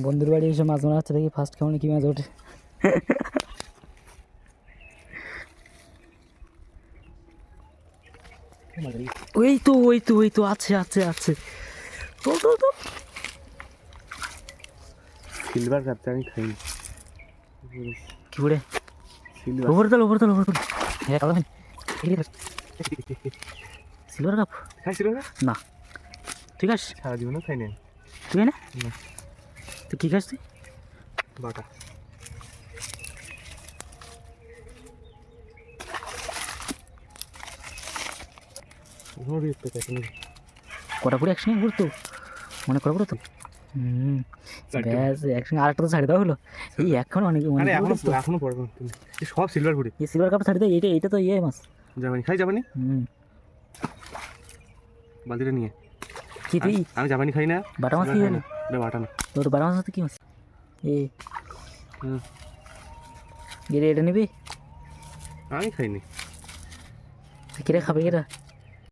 বন্ধুর বাড়ি এসে মাছ মনে হচ্ছে দেখি ফার্স্ট কেমন কি মাছ ওঠে। ওই তো আছে আছে আছে। তো সিলভার কাপটা আমি খাইনি। কি করে সিলভার ওপর তোল হ্যাঁ কালো সিলভার কাপ খাইছিল না? না ঠিক আছে সারা জীবনও খাইনি আমি। তুই না তুই কী খাস তুই? বাটা কটা করে একসঙ্গে ঘুরতো মনে করা পড়তো। ব্যাস একসঙ্গে আরেকটা তো ছাড়ি দেওয়া হলো। এই এখন অনেক এখনো পড়ো সব সিলভার ঘুরি। এই সিলভার কাপ ছাড়ি দেয়। এইটা তো ইয়ে মাছ জাপানি খাই জাপানি বালতিটা নিয়ে কি তুই আমি জাপানি খাই না। বাটা মাছ কি জানি বাটা না তোর বাটা মাছ কি মাছ এটা নিবি আমি খাইনি। কিরে খাবে কিরা